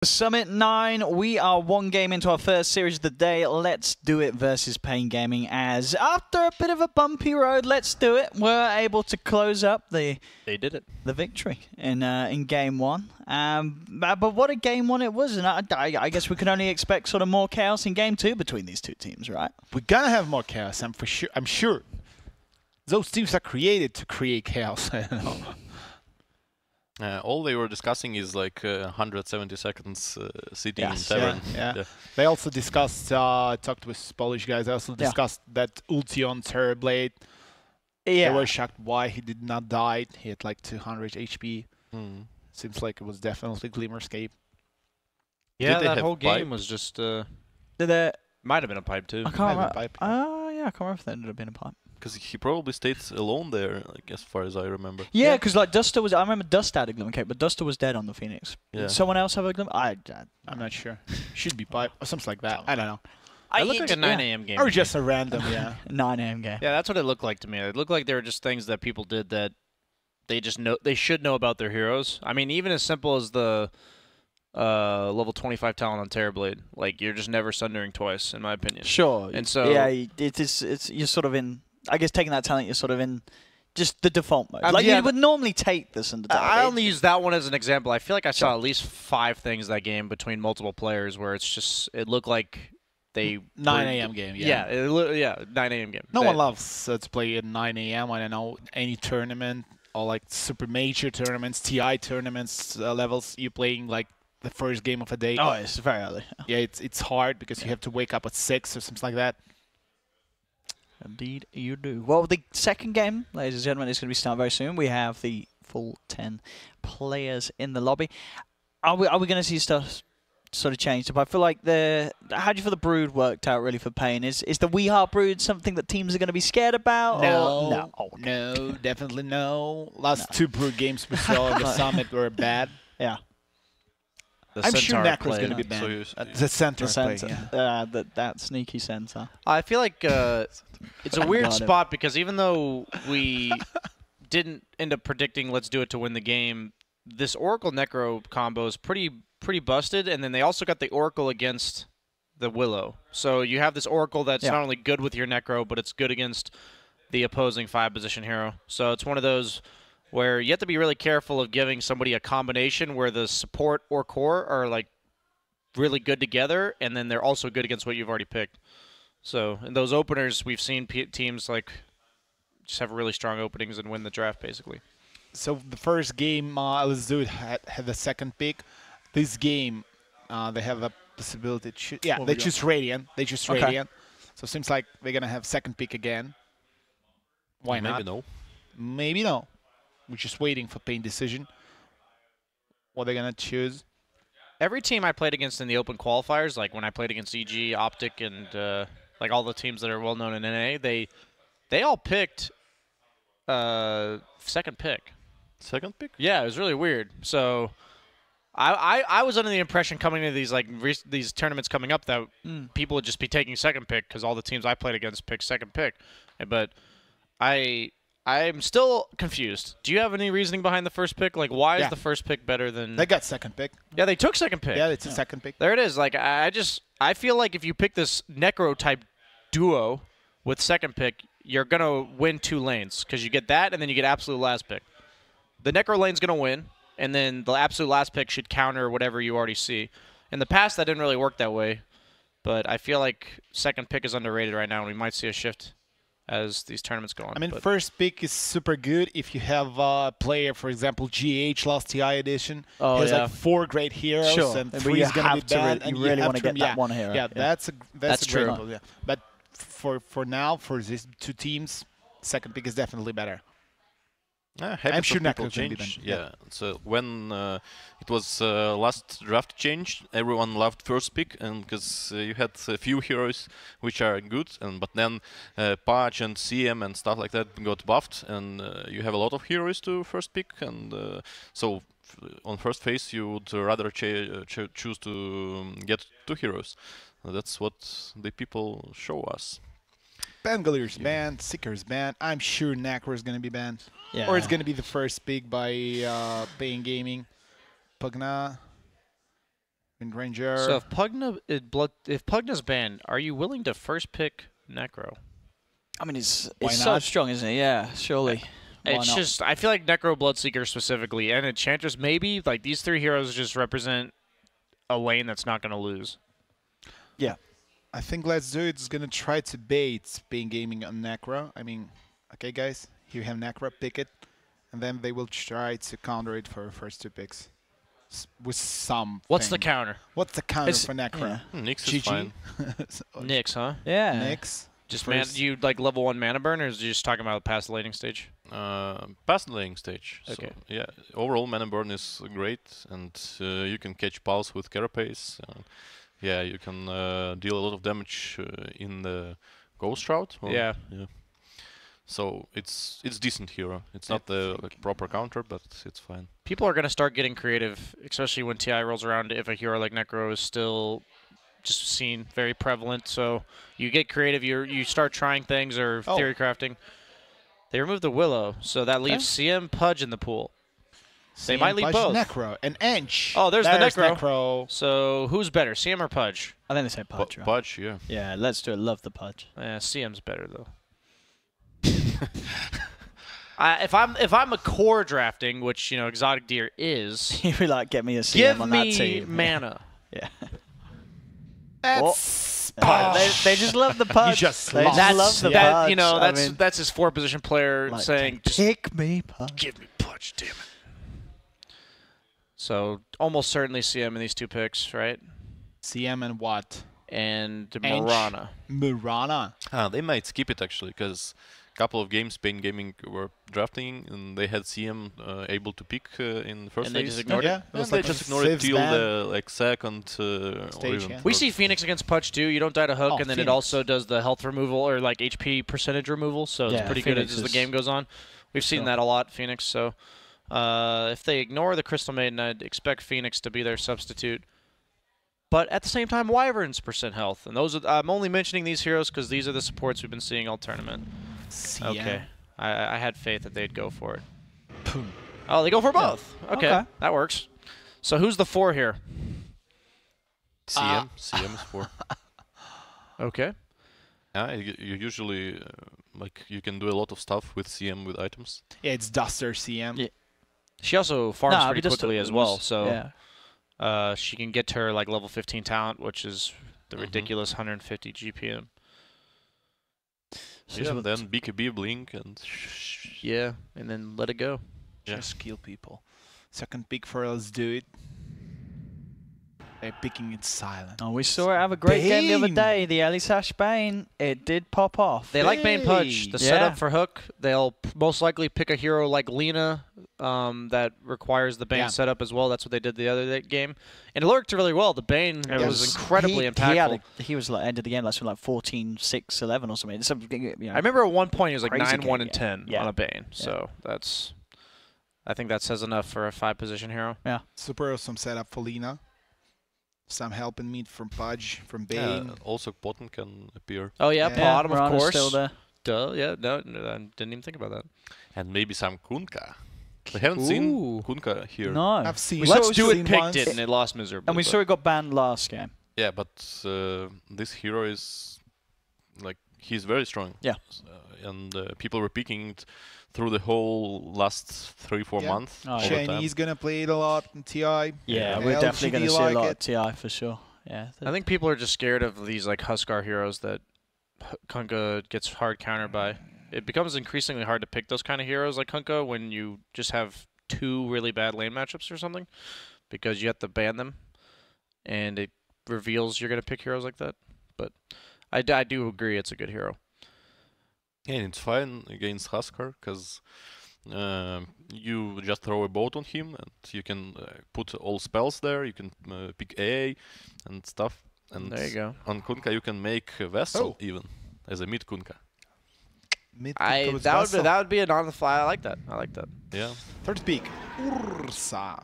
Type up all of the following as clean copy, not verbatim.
Summit 9, we are one game into our first series of the day. Let's do it versus paiN Gaming, as after a bit of a bumpy road, let's do it. We're able to close up the victory in game one. But what a game one it was, and I guess we can only expect sort of more chaos in game two between these two teams, right? We're gonna have more chaos. I'm sure. Those teams are created to create chaos. I don't know. All they were discussing is like 170 seconds sitting in tavern. Yeah. They also discussed, talked with Polish guys, they also discussed that ulti on Terrorblade. They were shocked why he did not die. He had like 200 HP. Seems like it was definitely Glimmerscape. Yeah, that whole game was just... might have been a pipe too. I can't remember. Yeah, I can't remember if that ended up being a pipe. Because he probably stayed alone there, like, as far as I remember. Yeah, because like Duster was... I remember Duster had a Glimmercape, but Duster was dead on the Phoenix. Yeah. Did someone else have a Glimmer? I'm not sure. Should be pipe or something like that. I don't know. It looked like a 9 AM game. Or just a random, 9 AM game. Yeah, that's what it looked like to me. It looked like they were just things that people did that they just know. They should know about their heroes. I mean, even as simple as the level 25 talent on Terrorblade. Like, you're just never sundering twice, in my opinion. Sure. And so... Yeah, it's you're sort of in... I guess taking that talent, you're sort of in just the default mode. Like, yeah, you would normally take this in the talent. I only use that one as an example. I feel like I saw at least 5 things that game between multiple players where it's just... It looked like they... 9 AM game, Yeah, 9 AM game. No one loves to play at 9 AM. I don't know, any tournament or like super major tournaments, TI tournaments levels, you're playing like the first game of a day. Oh, it's very early. Yeah, it's hard because you have to wake up at 6 or something like that. Indeed, you do. Well, the second game, ladies and gentlemen, is going to be starting very soon. We have the full 10 players in the lobby. Are we going to see stuff sort of change? But I feel like how do you feel the Brood worked out really for paiN? Is the We Heart Brood something that teams are going to be scared about? No, no, no, definitely no. Last 2 Brood games we saw in the Summit were bad. Yeah. I'm sure Necro's going to be banned. The center play, that sneaky center. I feel like it's a weird spot because even though we didn't end up predicting let's do it to win the game, this Oracle Necro combo is pretty busted, and then they also got the Oracle against the Willow. So you have this Oracle that's not only good with your Necro, but it's good against the opposing 5-position hero. So it's one of those where you have to be really careful of giving somebody a combination where the support or core are like really good together, and then they're also good against what you've already picked. So in those openers, we've seen teams like just have really strong openings and win the draft, basically. So the first game, let's do it, had the second pick. This game, they have a possibility to they choose Radiant. They choose Radiant. So it seems like they're going to have second pick again. Why not? Maybe no. Maybe no. We're just waiting for paiN decision. What they're going to choose. Every team I played against in the open qualifiers, like when I played against EG, Optic, and like all the teams that are well known in NA, they all picked second pick. Second pick? Yeah, it was really weird. So I was under the impression coming into these tournaments coming up that people would just be taking second pick because all the teams I played against picked second pick. But I'm still confused. Do you have any reasoning behind the first pick? Like, why is the first pick better than... They got second pick. Yeah, they took second pick. Yeah, it's a second pick. There it is. Like, I feel like if you pick this Necro-type duo with second pick, you're going to win 2 lanes because you get that and then you get absolute last pick. The Necro lane's going to win, and then the absolute last pick should counter whatever you already see. In the past, that didn't really work that way, but I feel like second pick is underrated right now, and we might see a shift as these tournaments go on. I mean, first pick is super good if you have a player, for example, GH last TI edition. He has like 4 great heroes, and 3 is going to be bad. You really want to get that one hero. Yeah, that's true. Variable, yeah. But for now, for these 2 teams, second pick is definitely better. I'm sure Necro's change. Yeah. So when it was last draft change, everyone loved first pick, and because you had a few heroes which are good, but then Patch and CM and stuff like that got buffed, and you have a lot of heroes to first pick, and so on first phase you would rather choose to get 2 heroes. That's what the people show us. Bangalre's banned, Seeker's banned. I'm sure Necro is going to be banned. Yeah. Or it's going to be the first pick by paiN Gaming. Pugna. Ranger. So if Pugna's banned, are you willing to first pick Necro? I mean, it's Why so not? strong, isn't it? Yeah, surely. Why It's not? just, I feel like Necro, Bloodseeker specifically, and Enchantress maybe, like these three heroes just represent a lane that's not going to lose. Yeah. I think Let's Do It's going to try to bait paiN Gaming on Necro. I mean, okay, guys, here you have Necro, pick it. And then they will try to counter it for first 2 picks. With some. What's the counter? What's the counter It's- for Necro? yeah. Nyx is fine. Nyx, huh? Yeah. Nyx. Just First- you like level 1 mana burn, or is you just talking about past the laning stage? Past the laying stage. Okay. So, yeah, overall mana burn is great, and you can catch pulse with Carapace. Yeah, you can deal a lot of damage in the Ghost Route. Yeah. So it's decent hero. It's not the proper counter, but it's fine. People are going to start getting creative, especially when TI rolls around, if a hero like Necro is still just seen very prevalent. So you get creative, you start trying things or theory crafting. They removed the Willow, so that leaves CM Pudge in the pool. They might leave both. Necro and Ench. Oh, there's the Necro. Necro. So who's better, CM or Pudge? I think they say Pudge, right? Pudge, yeah. Yeah, Let's Do It. Love the Pudge. CM's better though. If I'm a core drafting, which Exotic Deer is, You would like get me a CM give on that me team. mana. Yeah. That's They just love the Pudge. just they lost. just love the That, Pudge. that's his 4-position player Like, saying, just pick me Pudge. give me Pudge, damn it. So almost certainly CM in these 2 picks, right? CM and what? And Ench. Mirana. Mirana. They might skip it actually, because a couple of games paiN Gaming were drafting, and they had CM able to pick in the first And they phase. just ignored Yeah, it. it was They like just a ignored it fifth till ban. the second or Stage, even yeah. We third. see Phoenix against Pudge too. You don't die to hook, Oh, and then Phoenix. it also does the health removal or like HP percentage removal. So Yeah, it's pretty good Phoenix as the is- game goes on. We've seen Sure. that a lot, Phoenix. So if they ignore the Crystal Maiden, I'd expect Phoenix to be their substitute. But at the same time, Wyvern's percent health, and those are, I'm only mentioning these heroes because these are the supports we've been seeing all tournament. CM. Okay, I had faith that they'd go for it. Boom. Oh, they go for both. Okay, Okay. that works. So who's the 4 here? CM is 4. Okay. Yeah, you usually like you can do a lot of stuff with CM with items. Yeah, it's Duster CM. Yeah. She also farms Nah, pretty but just quickly as well, so yeah. she can get to her like level 15 talent, which is the Mhm. ridiculous 150 GPM. So Yeah, what- then BKB blink and Yeah, and then let it go. Yeah. Just kill people. Second pick for Let's Do It. They're picking it silent. Oh, we saw it have a great game the other paiN. day. The Elisash paiN. It did pop off. They like main Pudge. The Yeah. setup for hook, they'll most likely pick a hero like Lena that requires the Bane Yeah. setup as well. That's what they did the other game. And it worked really well. The Bane was incredibly impactful. He was like end of the game, like 14, 6, 11 or something. I remember at one point he was like Crazy 9, 1, game, and yeah. 10 Yeah. on a Bane. So I think that says enough for a 5-position hero. Super awesome setup for Lena. Some help in mid from Pudge, from Bane. also Potten can appear. Oh yeah, bottom of Mirana's course. still there. Duh, yeah, no, I didn't even think about that. And maybe some Kunkka. We haven't Ooh. seen Kunkka here. No. I've seen. Let's do it. seen Picked once. it and it lost miserably. And we but- saw it got banned last game. Yeah, but this hero is like he's very strong. Yeah. And people were picking it through the whole last 3-4 Yeah. months. Oh, all the time. Chinese gonna play it a lot in TI. Yeah, we're definitely going to see like a lot it. of TI for sure. Yeah. I think people are just scared of these like Huskar heroes that Kunkka gets hard countered by. It becomes increasingly hard to pick those kind of heroes like Kunkka when you just have 2 really bad lane matchups or something, because you have to ban them, and it reveals you're going to pick heroes like that. But I do agree it's a good hero. And it's fine against Huskar because you just throw a boat on him and you can put all spells there. You can pick AA and stuff. And There you go. on Kunkka you can make a vessel even as a mid Kunkka. That would be an on the fly. I like that. Yeah. Third pick, Ursa.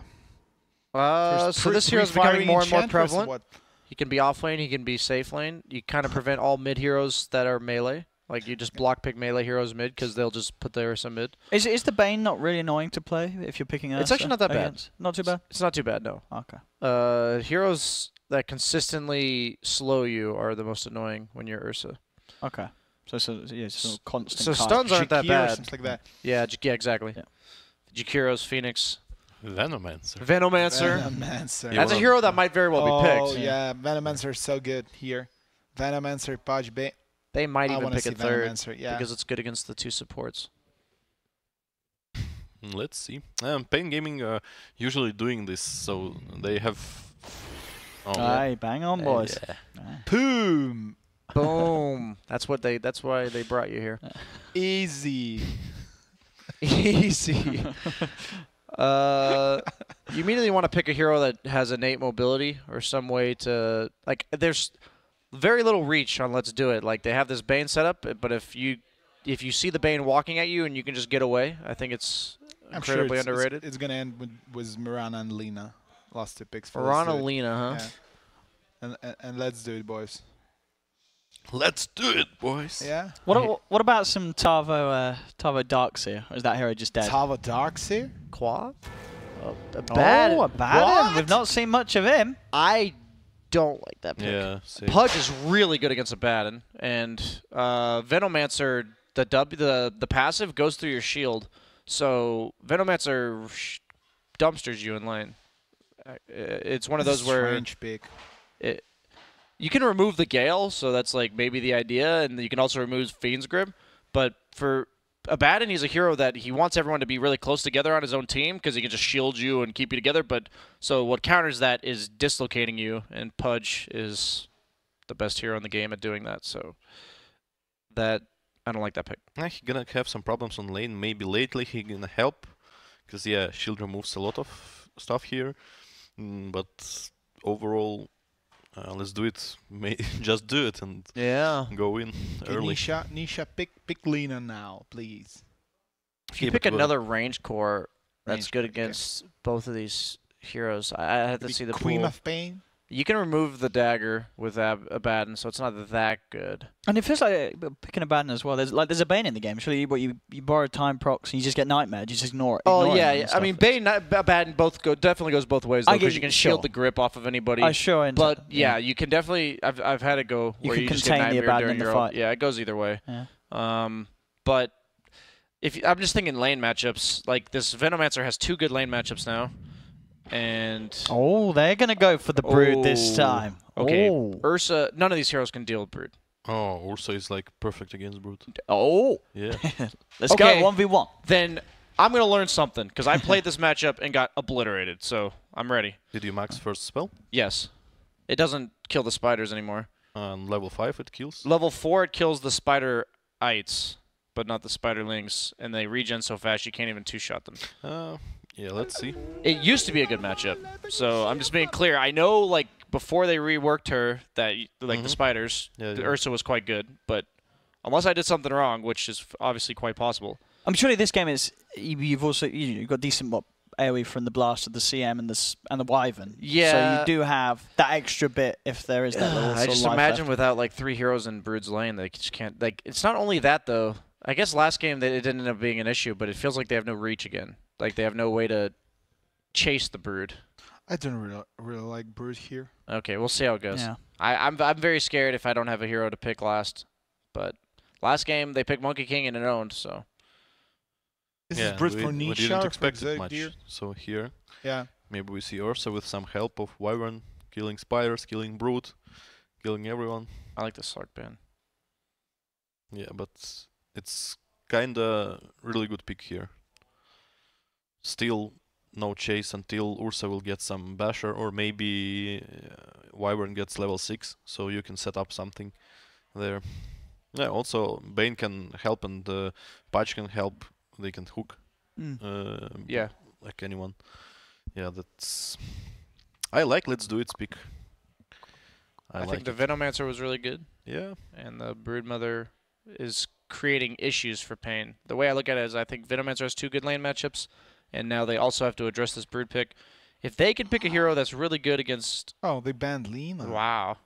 So this hero is becoming more and more prevalent. What? He can be off lane. He can be safe lane. You kind of prevent all mid heroes that are melee. Like you just block pick melee heroes mid because they'll just put the Ursa mid. Is the bane not really annoying to play if you're picking Ursa? It's actually not that bad. Not too bad? It's not too bad, no. Okay. Heroes that consistently slow you are the most annoying when you're Ursa. Okay. So constant. So stuns aren't that bad. Something like that. Yeah, exactly. Yeah. Jakiro's Phoenix. Venomancer. Venomancer. That's a hero that might very well be picked. Oh, yeah. Venomancer is so good here. Venomancer, Pudge, Bane. They might even pick a third yeah. because it's good against the 2 supports. Let's see. paiN Gaming are usually doing this, so they have... Oh, Aye, bang on, boys. Yeah. Boom! Boom! That's why they brought you here. Easy. Easy. You immediately want to pick a hero that has innate mobility or some way to like. There's very little reach on Let's Do It. Like they have this Bane setup, but if you see the Bane walking at you and you can just get away, I think it's incredibly underrated. It's gonna end with Mirana and Lina. Lost 2 picks for Mirana, Lina, huh? Yeah. And Let's Do It, boys. Let's do it, boys. Yeah. What about some Tavo Darkseer? Or is that hero just dead? Tavo Darkseer? Quad? A bad. We've not seen much of him. I don't like that pick. Yeah, Pudge is really good against Abaddon, and Venomancer, the passive goes through your shield, so Venomancer dumpsters you in lane. It's one of those where strange pick. You can remove the Gale, so that's like maybe the idea, and you can also remove Fiend's Grip. But for Abaddon, he's a hero that he wants everyone to be really close together on his own team because he can just shield you and keep you together. But so what counters that is dislocating you, and Pudge is the best hero in the game at doing that. So that I don't like that pick. He's gonna have some problems on lane. Maybe lately he's gonna help because yeah, shield removes a lot of stuff here. But overall. Let's do it. Just do it and go in early. Nisha, pick Lina now, please. If you pick another range core that's good against both of these heroes, I have to see the Queen pool. of Pain. You can remove the dagger with Abaddon, so it's not that good. And it feels like picking Abaddon as well. There's a Bane in the game. Surely you borrow time procs and you just get Nightmare. You just ignore it. Oh yeah. I mean, Bane, Abaddon definitely goes both ways though, because you can shield the grip off of anybody. But yeah, you can definitely. I've had it go where you just get Nightmare during your fight. Yeah, it goes either way. Yeah. But I'm just thinking lane matchups. Like this Venomancer has 2 good lane matchups now. And they're gonna go for the Brood this time. Okay, Ursa. None of these heroes can deal with Brood. Oh, Ursa is like perfect against Brood. Yeah. Let's go 1v1. Then I'm gonna learn something because I played this matchup and got obliterated. So I'm ready. Did you max first spell? Yes. It doesn't kill the spiders anymore. On level 5 it kills. Level 4 it kills the spider-ites, but not the spiderlings, and they regen so fast you can't even 2-shot them. Yeah, let's see. It used to be a good matchup, so I'm just being clear. I know, like, before they reworked her, that like the spiders, the Ursa was quite good, but unless I did something wrong, which is obviously quite possible. I'm sure this game is you've got decent AoE from the blast of the CM and the Wyvern. Yeah. So you do have that extra bit if there is that little. I just imagine without like 3 heroes in Brood's lane, they just can't. Like, it's not only that though. I guess last game it didn't end up being an issue, but it feels like they have no reach again. Like they have no way to chase the Brood. I don't really like Brood here. Okay, we'll see how it goes. Yeah. I'm very scared if I don't have a hero to pick last. But last game they picked Monkey King and it owned, so. This is Brood for Nisha. We didn't expect it much. Deer. So here, yeah, maybe we see Ursa with some help of Wyvern, killing spiders, killing Brood, killing everyone. I like the Slark ban. Yeah, but it's kinda really good pick here. Still no chase until Ursa will get some basher, or maybe Wyvern gets level 6, so you can set up something there. Yeah, also Bane can help and Patch can help. They can hook. Yeah, like anyone. Yeah, that's. I like Let's Do It pick. I think the Venomancer was really good. Yeah, and the Broodmother is creating issues for paiN. The way I look at it is I think Venomancer has 2 good lane matchups, and now they also have to address this Brood pick. If they can pick a hero that's really good against... Oh, they banned Lina. Wow.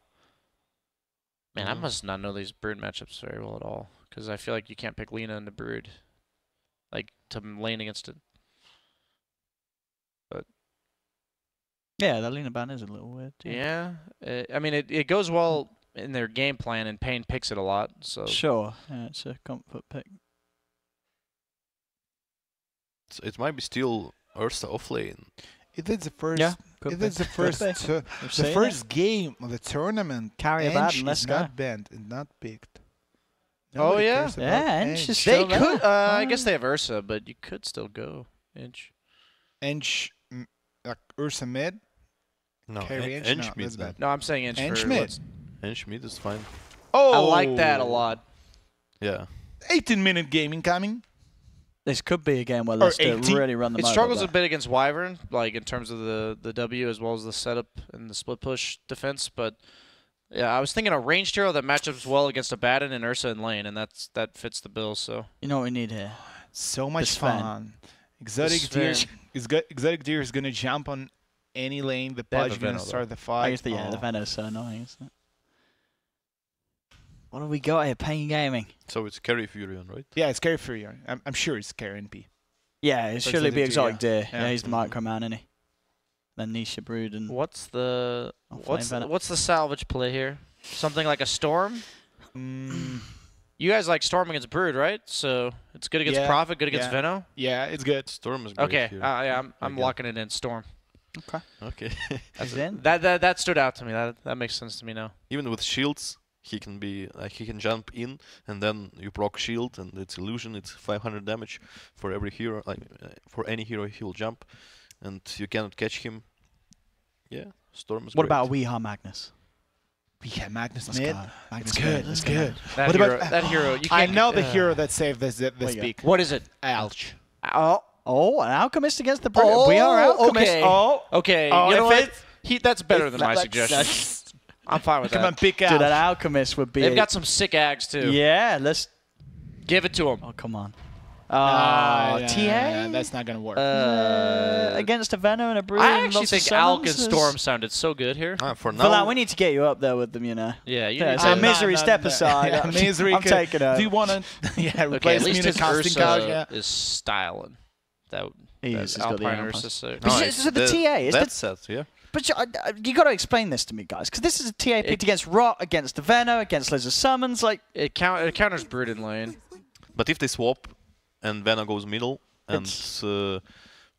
Man, I must not know these Brood matchups very well at all. because I feel like you can't pick Lina and the Brood, like to lane against it. But yeah, the Lina ban is a little weird. Yeah, I mean it goes well in their game plan, and paiN picks it a lot. So sure, yeah, it's a comfort pick. So it might be still Ursa off lane. It is the first. Yeah, it is the first. The first game of the tournament. Carry a bad and let's go. Not banned and not picked. Oh yeah, yeah, Ench is they still could. there. I guess they have Ursa, but you could still go Ench. Ench, like Ursa mid. No, Carry Ench no, mid. that's bad. No, I'm saying Ench, Ench for mid. Ench mid is fine. Oh, I like that a lot. Yeah. 18-minute game incoming. This could be a game where Leicester really run them It over struggles there. a bit against Wyvern, like in terms of the W as well as the setup and the split push defense. But yeah, I was thinking a ranged hero that matchups well against a Baden and Ursa in lane, and that fits the bill. So you know what we need here? So much Sven. fun. Exotic Deer is gonna jump on any lane. The Pudge is gonna start the fight. I guess the Venom's so annoying, isn't it? What have we got here? paiN Gaming. So it's carry Furion, right? Yeah, it's Carry Furion. I'm sure it's Carry NP. Yeah, it surely be Exotic Deer. Yeah. Yeah, he's the micro man, isn't he? Then Nisha Brood and what's the Venom. what's the salvage play here? Something like a Storm. You guys like Storm against Brood, right? So it's good against Prophet, good against Veno. Yeah, it's good. Storm is great. Okay, here. yeah, I'm locking it in Storm. Okay. Okay. That stood out to me. That makes sense to me now. Even with shields, he can be he can jump in and then you proc shield and it's illusion. It's 500 damage for every hero. Like for any hero, he will jump, and you cannot catch him. Yeah, Storm is. What great. about Weeha Magnus? Yeah, Magnus Let's mid. go. It's Magnus good. mid. It's good. That What hero, about that hero? You I can't know the hero that saved this you peak. What is it? Alch. Oh, an Alchemist against the Brood. We are Alchemist. Okay. Oh, Okay, Oh, you know if what? That's better than my suggestion. I'm fine with Come on, that. pick dude, out. an Alchemist would be. They've got some sick ags too. Yeah, let's. Give it to them. Oh, come on. Yeah, TA? that's not gonna work. Against a Venom and a Brood. I and actually lots of think Alk and summons Storm sounded so good here. For Now, now, we need to get you up there with them, you know. Yeah, you Yeah, need so to- Misery, step aside. Yeah, Misery. I'm taking it. Do you want to Okay, replace at least me in a his casting couch? Yeah. Ursa is styling. That He's got the Alpine Alpine. Ursa. So. But it's the TA. It's that's set, yeah. But you got to explain this to me, guys, because this is a TA picked against Rot, against the Venom, against Lizard Summons. Like It counters Brood in lane. But if they swap and Vena goes middle, and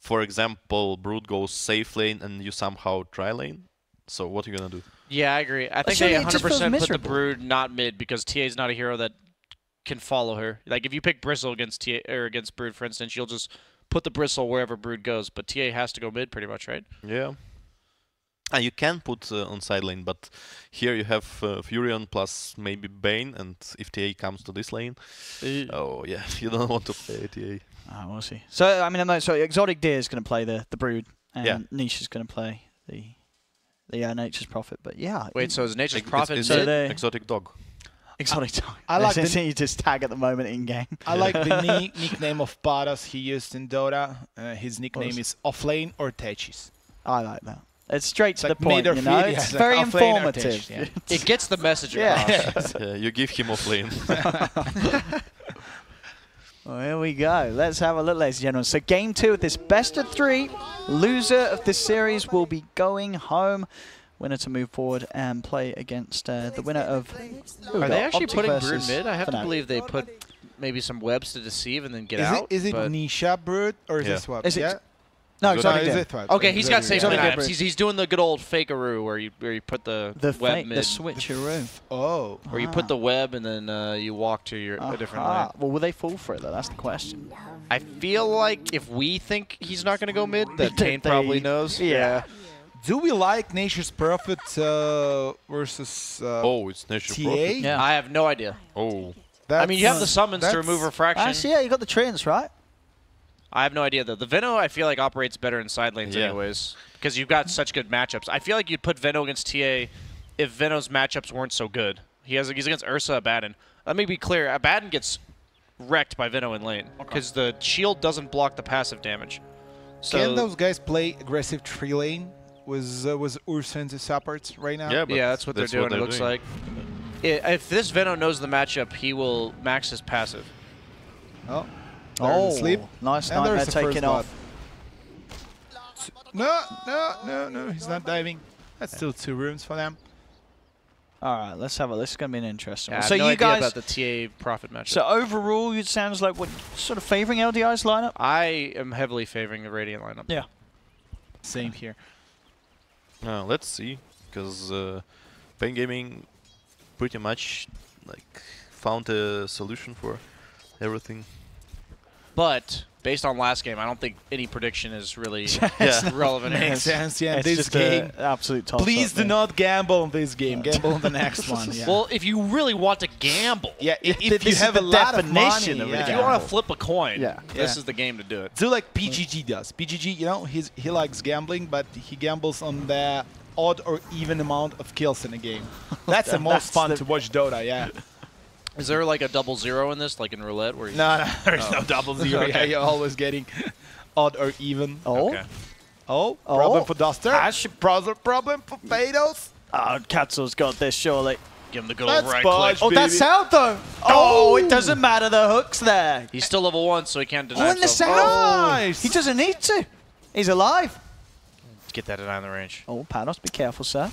for example, Brood goes safe lane and you somehow try lane, so what are you gonna do? Yeah, I agree. I think Surely they it just feels 100% put the miserable. Brood not mid because TA is not a hero that can follow her. Like if you pick Bristle against TA or against Brood, for instance, you'll just put the Bristle wherever Brood goes. But TA has to go mid, pretty much, right? Yeah. And you can put on side lane, but here you have Furion plus maybe baiN, and if TA comes to this lane, oh yeah, you don't want to play TA. we'll see. So I mean, so Exotic Deer is going to play the Brood, and Yeah. Niche is going to play the Nature's Prophet. But yeah, Wait, so is Nature's It's- Prophet it's So mid? they- exotic dog. Exotic Dog. I like Since the- you just tag at the moment in game. I like the nickname of Paras he used in Dota. His nickname is Offlane or Techis. I like that. It's straight to like the point, mid or you know. feed, yeah, It's it's like very offlane or informative. Tesh, yeah. It gets the message across. Yeah. Yeah, you give him off lane. Well, here we go. Let's have a look, ladies and gentlemen. So game 2 of this best of 3. Loser of this series will be going home. Winner to move forward and play against the winner of... Are they actually Optic putting Brood versus mid? I have to Fnatic. believe they put maybe some webs to deceive and then get out. Is it but- Nisha Brood or is Yeah. it Swap? Is it- yeah? No, Good Exotic is Deer. it Swap? Okay, he's got Exotic safe Deer. lane Exotic items. Deer. He's doing the good old fakearoo where you put the web mid. The switcheroo. Oh. Where you put the web and then you walk to your a different lane. Well, will they fall for it, though? That's the question. I feel like if we think he's not going to go mid, that They- paiN probably knows. Yeah. Do we like Nature's Prophet versus Oh, it's Nature's TA? Prophet. Yeah. I have no idea. Oh. I mean, you have the summons to that's- remove refraction. Actually, yeah, you got the Treants, right? I have no idea, though. The Veno, I feel like, operates better in side lanes Yeah. anyways, because you've got such good matchups. I feel like you'd put Veno against TA if Veno's matchups weren't so good. He's against Ursa Abaddon. Let me be clear. Abaddon gets wrecked by Veno in lane because the shield doesn't block the passive damage. So Can those guys play aggressive tree lane? Was Ursa into supports right now? Yeah, but yeah, that's what they're doing, it looks like. If this Veno knows the matchup, he will max his passive. Oh. Sleep. Nice nightmare taking off. No. He's not diving. That's still 2 rooms for them. All right, let's have a. This is going to be an interesting one. I So have no you idea guys about the TA profit matchup. So overall, it sounds like what sort of favoring LDI's lineup? I am heavily favoring the Radiant lineup. Yeah. Same here. Let's see, because paiN Gaming pretty much like found a solution for everything. But based on last game, I don't think any prediction is really relevant. Makes sense, yeah. It's This just game, absolute toss please do not gamble on this game. Gamble on the next one. Yeah. Well, if you really want to gamble, if this you is have the a lot of definition money, of a if yeah. you want to flip a coin, Yeah. this is the game to do it. Do like PGG does. PGG, you know, he likes gambling, but he gambles on the odd or even amount of kills in a game. That's the most fun to watch Dota, yeah. Is there like a 0-0 in this, like in roulette? Where you No, there's no 0-0. Yeah, Okay. you're always getting odd or even. Oh, Okay. Problem for Duster. Ash. Problem for Pados. Katsu's got this surely. Give him the good That's old right Budge, click. Oh, that's out though. Oh, it doesn't matter. The hook's there. He's still level 1, so he can't deny Oh, in the himself. sound. Nice. He doesn't need to. He's alive. Let's get that deny in the range. Oh, Panos, be careful, sir.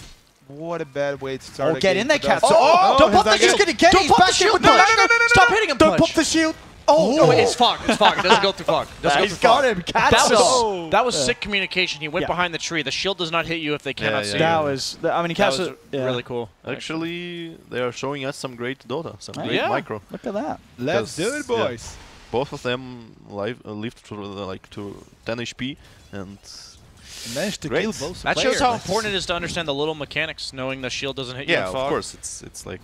What a bad way to start. Oh, a get game in there, for Duster. Katsu. Don't he's pop the not shield. He's getting- gonna get it. Don't He's pop the back in shield. with No, punch. no, no. Stop hitting him, Don't punch. pop the shield. Oh, no, it's fog. It's fog. It doesn't go through fog. It doesn't go He's through fog. got him. Katsu. That was sick communication. He went behind the tree. The shield does not hit you if they cannot see That you. was. I mean, That was Katsu. really cool. Actually, they are showing us some great Dota, some great Yeah. micro. Look at that. Let's do it, Yeah. boys. Both of them lived to like to 10 HP, and Managed to Great. kill both That players. shows how important it is to understand the little mechanics, knowing the shield doesn't hit you yeah, in fog. of course, it's like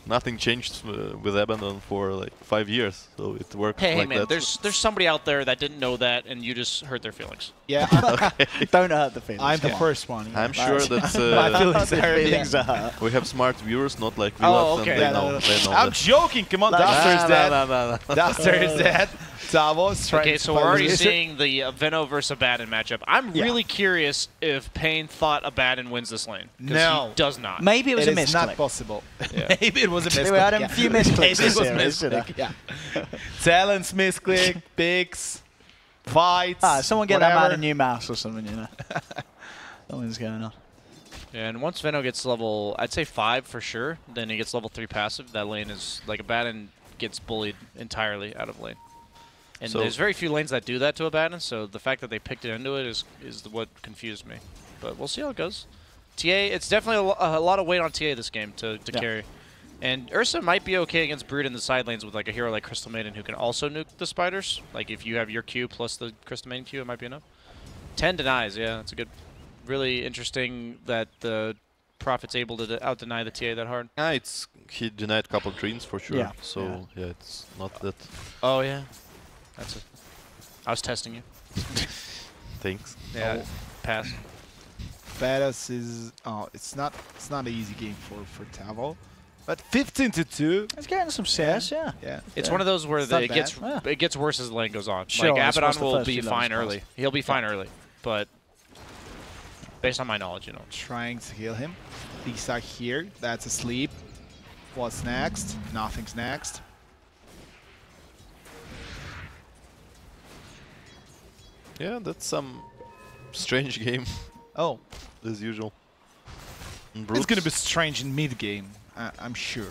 nothing changed with Abaddon for like 5 years, so it worked Hey, like man, that. there's somebody out there that didn't know that, and you just hurt their feelings. Yeah, Don't hurt the feelings. I'm the Come on. first one. Yeah. I'm sure that My feelings The are feelings yeah. are hurt. we have smart viewers, not like Oh, Villads, okay. and Yeah, they know I'm that. joking. Come on, Duster's dead. Duster is dead. Davos trying Okay, to so we're find already his- seeing the Veno versus Abaddon matchup. I'm Yeah. really curious if paiN thought Abaddon wins this lane. 'Cause No. he does not. Maybe it was It a is not misclick. possible. Yeah. Maybe it was a misclick. We had a yeah. few misclicks Maybe this it was series, misclick. Yeah. Talents misclick, picks, fights. Someone get that man whatever. a new mouse or something, you know. Something's going on. And once Veno gets level, I'd say 5 for sure, then he gets level 3 passive. That lane is, like, Abaddon gets bullied entirely out of lane. And So- there's very few lanes that do that to Abaddon, so the fact that they picked it into it is what confused me. But we'll see how it goes. TA, it's definitely a lot of weight on TA this game to carry. And Ursa might be okay against Brood in the side lanes with like a hero like Crystal Maiden who can also nuke the spiders. Like if you have your Q plus the Crystal Maiden Q, it might be enough. 10 denies, yeah, that's a good, really interesting that the Prophet's able to out-deny the TA that hard. Yeah, he denied a couple dreams for sure. Yeah. So yeah, it's not that. Oh yeah, that's it. I was testing you. Thanks. Yeah, pass. Pados is it's not an easy game for Tavo, but 15-2. It's getting some CS, yeah. Yeah, It's one of those where It's not it gets worse as the lane goes on. Sure, like I suppose Abaddon the will first be few fine levels early. He'll be fine early, but based on my knowledge, you know. trying to heal him. Lisa here. That's asleep. What's next? Nothing's next. Yeah, that's some strange game Oh, as usual. And it's gonna Brutes, be strange in mid game. I'm sure.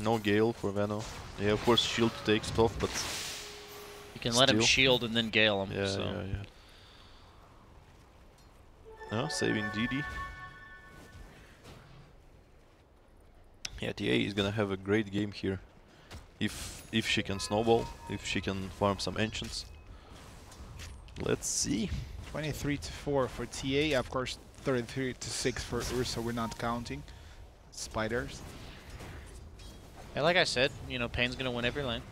no Gale for Veno. Yeah, of course shield takes off, but You can let him Still. shield and then gale him. yeah, so. yeah. No, saving DD. Yeah, TA is gonna have a great game here. If she can snowball, if she can farm some ancients. Let's see. 23-4 for TA. Of course, 33-6 for Ursa. We're not counting spiders. Yeah, like I said, you know, paiN's gonna win every lane.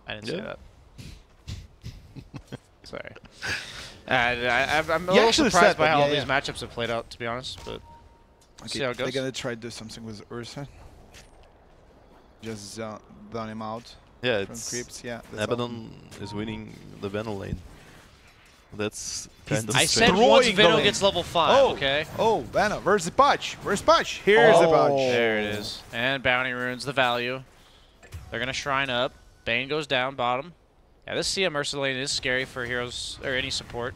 I didn't say Yeah. that. Sorry. I'm a You little actually surprised said by that, how yeah, all these yeah. matchups have played out, to be honest. But we'll see how it They're goes. gonna try to do something with Ursa. Just down him out Yeah, from it's creeps. Yeah. that's all. Abaddon is winning the Veno lane. That's kind of I said strange. once destroying the Veno lane. gets level 5, okay? Oh, Veno, where's the punch? Where's punch? Here's the punch. There it is. And Bounty ruins the value. They're going to Shrine up. paiN goes down, bottom. Yeah, this CM Ursa lane is scary for heroes or any support.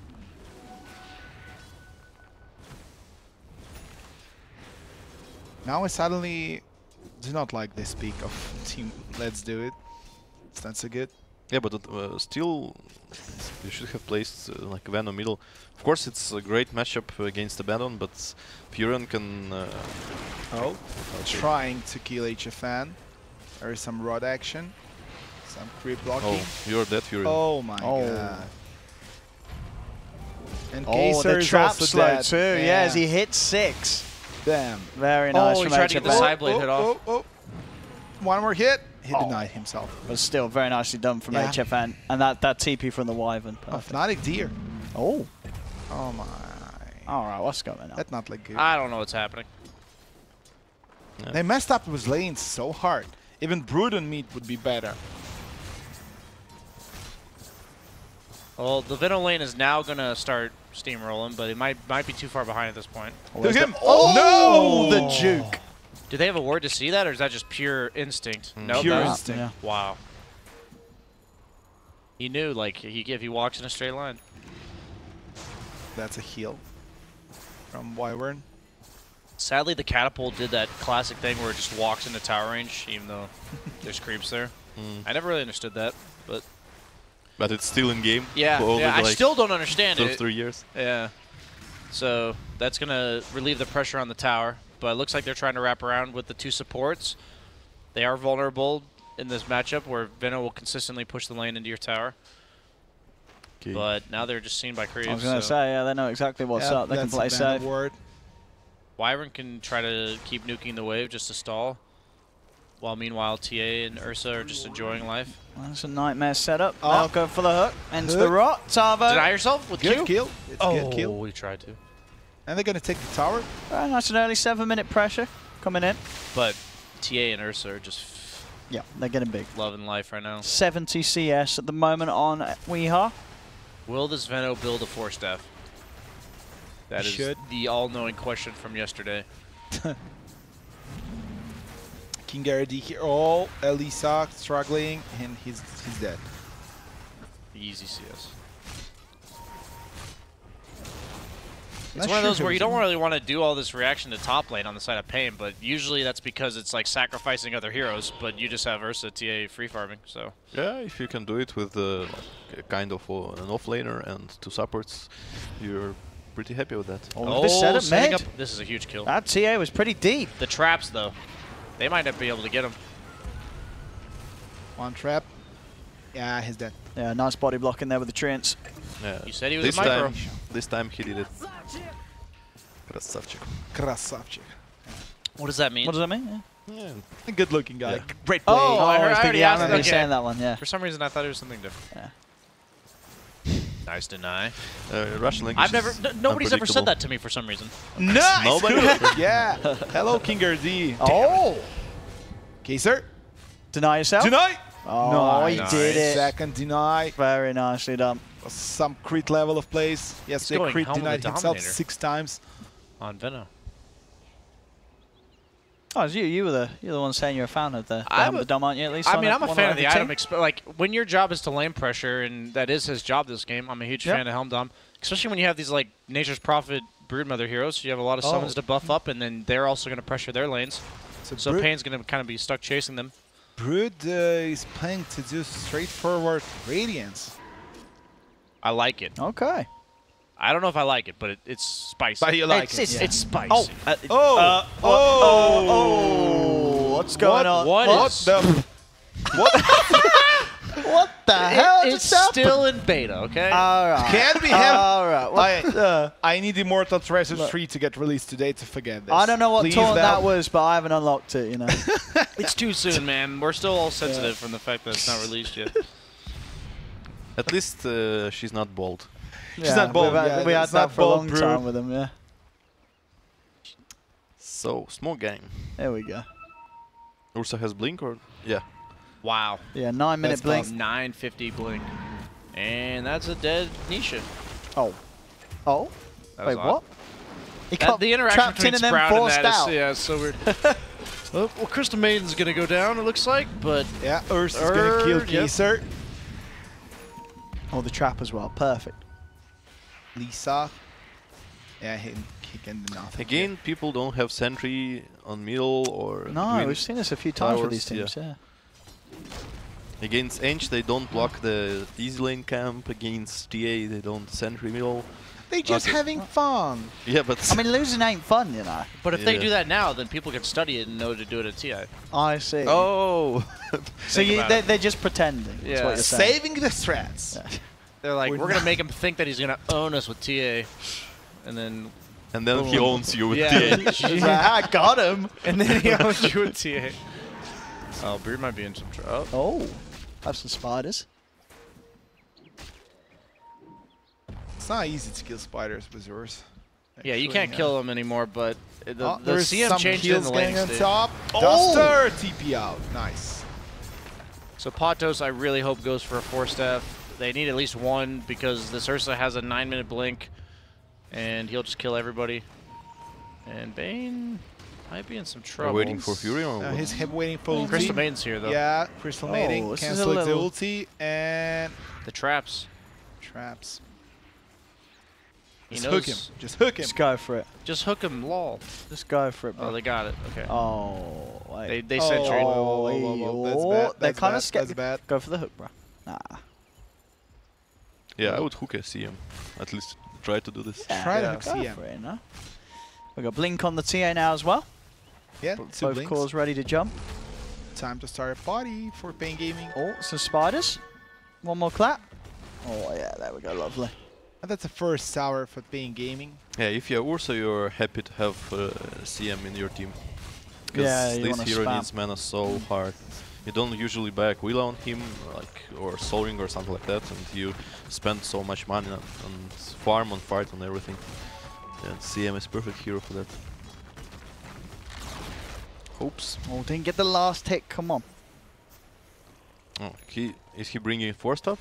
Now I suddenly do not like this peak of team Let's Do It. It's not so good. Yeah, but still, you should have placed like Veno middle. Of course, it's a great matchup against Abaddon, but Furion can. Trying to kill HFN. There is some rod action, some creep blocking. Oh, you're dead, Furion. Oh my god. And Oh, Kaiser the is trap also slow dead. too. Yeah, as he hits 6. Damn. Very nice Oh, he from tried to get the HFN. side blade hit off. One more hit. He denied himself. But still very nicely done from Yeah. HFN. And that TP from the Wyvern. Oh, Perfect. Fnatic Deer. Oh. Oh my. Alright, what's going on? That not look good. I don't know what's happening. Yeah. They messed up with lanes so hard. Even Brood and Meat would be better. Well, the Veno lane is now going to start steamrolling, but it might be too far behind at this point. Look at him. Oh, the juke. Do they have a word to see that, or is that just pure instinct? No, Pure that's- instinct. Yeah. Wow. He knew, like, if he walks in a straight line. That's a heal from Wyvern. Sadly, the catapult did that classic thing where it just walks into tower range, even though there's creeps there. I never really understood that, but But it's still in game. yeah, for all yeah, the, I like, still don't understand those it. 3 years. Yeah. So that's going to relieve the pressure on the tower. But it looks like they're trying to wrap around with the 2 supports. They are vulnerable in this matchup where Veno will consistently push the lane into your tower. Okay. But now they're just seen by creeps. I was going to say, yeah, they know exactly what's Yep, up. They can that's play a safe. bad word. Wyvern can try to keep nuking the wave just to stall. While meanwhile, TA and Ursa are just enjoying life. Well, that's a nightmare setup. Oh. They'll go for the hook. Enter the rot. Tavo. Deny yourself with Good Q? kill. It's a good kill. we tried to. And they're going to take the tower. Very nice and early 7-minute pressure coming in. But TA and Ursa are just Yeah, they're getting big. loving life right now. 70 CS at the moment on Weehaw. Will this Veno build a 4-staff? That is Should. the all-knowing question from yesterday. King Garrity here. Oh, Elisa struggling, and he's dead. Easy CS. Not It's one of sure those who where you was don't in- really want to do all this reaction to top lane on the side of paiN, but usually that's because it's like sacrificing other heroes, but you just have Ursa TA free farming, so. Yeah, if you can do it with like a kind of an offlaner and 2 supports, you're pretty happy with that. Oh, this setup setting mid. up. This is a huge kill. That TA was pretty deep. The traps, though, they might not be able to get him. One trap. Yeah, he's dead. Yeah, nice body block in there with the treants. Yeah. You said he was a this micro. this time he did it. Krasavchik. Krasavchik. What does that mean? What does that mean? Yeah. Yeah. A good-looking guy. Yeah. Great play. Oh, I heard- I I already asked remember you that. saying that one, yeah. For some reason, I thought it was something different. Nice deny. Russian language. I've never. is Nobody's ever said unpredictable. that to me for some reason. Nice! Nobody? Yeah. Hello, King Garrity. Oh! Kaiser. Deny yourself? Deny! Oh, he Nice. did it. Second deny. Very nicely done. Some crit level of plays. Yes, He's they going crit Helm of the denied himself Dominator. 6 times. On Veno. Oh, it's you. You're the one saying you're a fan of the I'm Helm of the Dom, aren't you? At least. I on mean, I'm a one fan of every the team? item. Like, when your job is to lane pressure, and that is his job this game, I'm a huge Yep. fan of Helm Dom. Especially when you have these, like, Nature's Prophet Broodmother heroes. You have a lot of summons to buff up, and then they're also going to pressure their lanes. So Brood, paiN's going to kind of be stuck chasing them. Brood is planning to do straightforward Radiance. I like it. Okay. I don't know if I like it, but it's spicy. But you like It's- it. It's spicy. Oh, what's going on? What the? What the hell It's just happened? still in beta, okay? All right. Can we have? All right. What the? I need Immortal Treasures 3 to get released today to forget this. I don't know what Please, taunt that Valve. was, but I haven't unlocked it, you know. It's too soon, man. We're still all sensitive from the fact that it's not released yet. At least she's not bold. She's not bold, We yeah, had it's that not for a bold, long Brood. time with them, yeah. So, smoke gang. There we go. Ursa has blink or? Yeah. Wow. Yeah, 9-minute That's blink. fast. 950 blink. And that's a dead Nisha. Oh. Oh? Wait, what? He got the interaction trapped between in and then Sprout and forced that out. is, yeah, it's so weird. Well, Crystal Maiden's gonna go down, it looks like, but Yeah, Urs is gonna kill Kaiser. Oh, the trap as well. Perfect. Lisa. Yeah, he can do nothing. Again, people don't have sentry on middle or. No, green we've seen this a few times with these towers, teams, yeah. Against Ench, they don't block the easy lane camp. Against TA, they don't sentry middle. They just having fun. Yeah, but I mean, losing ain't fun, you know. But if they do that now, then people can study it and know to do it at TI. I see. oh, so they're just pretending. Yeah. That's what you're saying. Saving the strats. Yeah. They're like, We're we're gonna make him think that he's gonna own us with TA, and then he owns you with yeah, TA. I got him. and then he owns you with TA. Oh, Beard might be in some trouble. Oh, have some spiders. It's not easy to kill spiders with yours. Yeah, you can't kill them anymore, but the there's CM some changed it in kills the going lane on state. top. Oh! Duster TP out. Nice. So Patos, I really hope goes for a 4-staff. They need at least one because this Ursa has a 9-minute blink, and he'll just kill everybody. And paiN might be in some trouble. Waiting for Fury or what? He's waiting for ulti. Crystal Maiden's here though. Yeah, Crystal Maiden this is a cancels the little- ulti and The traps. traps. He Just knows. hook him. Just hook him. Just go for it. Just hook him, lol. Just go for it, bro. Oh, they got it. Okay. Oh, wait. They sentry. Oh, That's oh, bad. they're That's kind bad. of scared. That's bad. Go for the hook, bro. Nah. Yeah, I would hook a CM. At least try to do this. Try to hook Go CM. for it, no? We got Blink on the TA now as well. Yeah, Both two blinks. cores ready to jump. Time to start a party for paiN Gaming. Oh, some spiders. One more clap. Oh, yeah, there we go. Lovely. And that's the first tower for paiN Gaming. Yeah, if you're Ursa, you're happy to have CM in your team. Because Yeah, you this wanna hero spam. needs mana so hard. You don't usually buy Aquila on him, like or Soul Ring or something like that, and you spend so much money on farm, on fight, on everything. And CM is perfect hero for that. Oops. Oh, didn't get the last hit. Come on. Oh, is he bringing 4 stuff?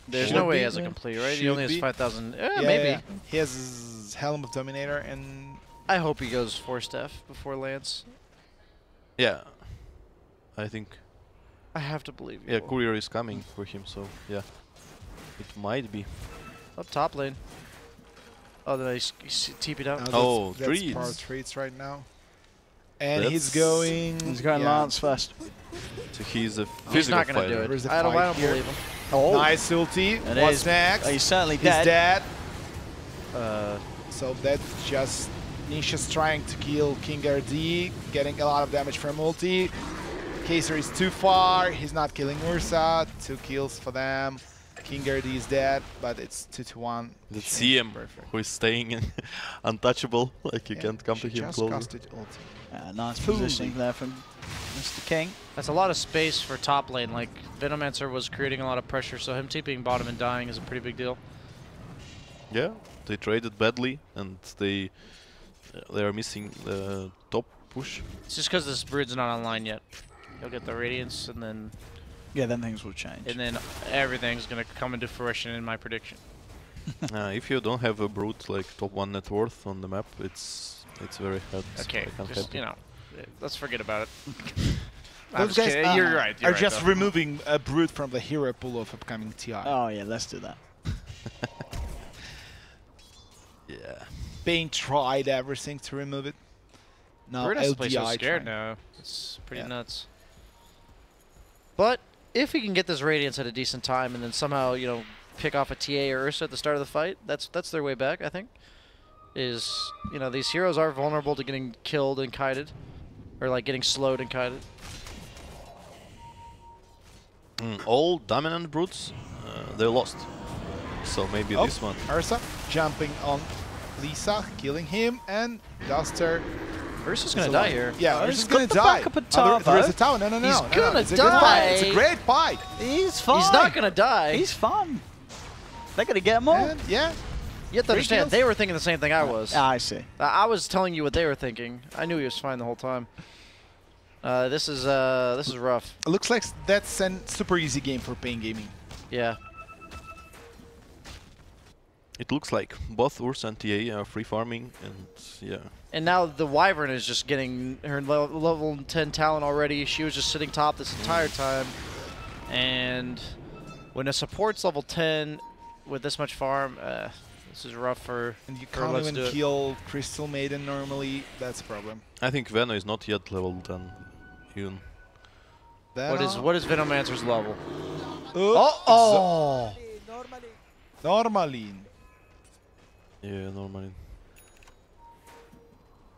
There's Should no way be, he has a yeah. complete, right? He Should only has be. 5,000. Yeah, Maybe. yeah. He has his Helm of Dominator and I hope he goes 4-staff before Lance. Yeah, I think. I have to believe you. Yeah, courier is coming for him, so yeah, it might be. Up top lane. Oh, did I TP'd out? now Oh, that's trees. power trades right now. And That's- he's going. He's going yeah. Lance first. So he's a He's physical not gonna fighter. do Where's it. the I don't fight here? believe him. Oh, Nice ulti. It What's is. next? He's certainly He's dead. dead. Uh, So that's just Nisha's trying to kill King RD, getting a lot of damage from ulti. Kaiser is too far. He's not killing Ursa. 2 kills for them. King RD is dead, but it's 2-1. The Change. CM Perfect. who is staying untouchable, like you Yeah, can't come to she him just close. casted ulti. Nice Fully. positioning there from Mr. King. that's a lot of space for top lane. Like, Venomancer was creating a lot of pressure, so him TPing bottom and dying is a pretty big deal. Yeah, they traded badly, and they are missing the top push. It's just because this Brood's not online yet. He'll get the Radiance, and then Yeah, then things will change. everything's going to come into fruition in my prediction. If you don't have a brute like top 1 net worth on the map, it's very hard. Okay, I can't just, help you know, let's forget about it. Those guys You're right. are just removing a brute from the hero pool of upcoming TI. Oh, yeah, let's do that. Yeah. paiN tried everything to remove it. Now Brood has to play so LDI scared trying. now. It's pretty Yeah. nuts. But if he can get this Radiance at a decent time and then somehow, you know, pick off a TA or Ursa at the start of the fight, that's their way back, I think. Is, you know, these heroes are vulnerable to getting killed and kited. Or, like, getting slowed and kited. All dominant brutes, they lost. So maybe Oh, this one. Ursa jumping on Lisa, killing him, and Duster. Ursa's gonna die here. Yeah, He's Ursa's got gonna the die. backup of There's Tavo. a tower. No, no, no. He's no, no. gonna It's a good fight. It's die. a great fight. He's fine. He's not gonna die. He's fun. They're going to get him all. And yeah, You have to understand, kills. they were thinking the same thing I was. I see. I was telling you what they were thinking. I knew he was fine the whole time. This is rough. it looks like that's a super easy game for paiN Gaming. Yeah. It looks like both Ursa and TA are free farming, and yeah. And now the Wyvern is just getting her level 10 talent already. She was just sitting top this entire time. And when a support's level 10 with this much farm, this is rough for. And you can't even kill Crystal Maiden normally. That's a problem. I think Veno is not yet level 10 even. What is Venomancer's level? Oh! Normally. Yeah, normally.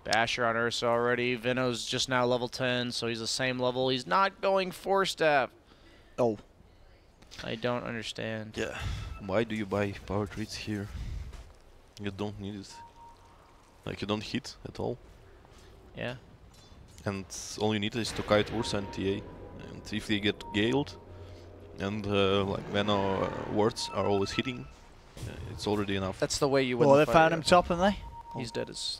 Basher on Ursa already. Veno's just now level 10, so he's the same level. He's not going 4-staff. Oh. I don't understand. Yeah. Why do you buy power treats here? You don't need it. Like, you don't hit at all. Yeah. And all you need is to kite Ursa and TA. And if they get galed, and like Veno wards are always hitting, it's already enough. That's the way you win. Well, the they fight, found him top, haven't they? He's dead as.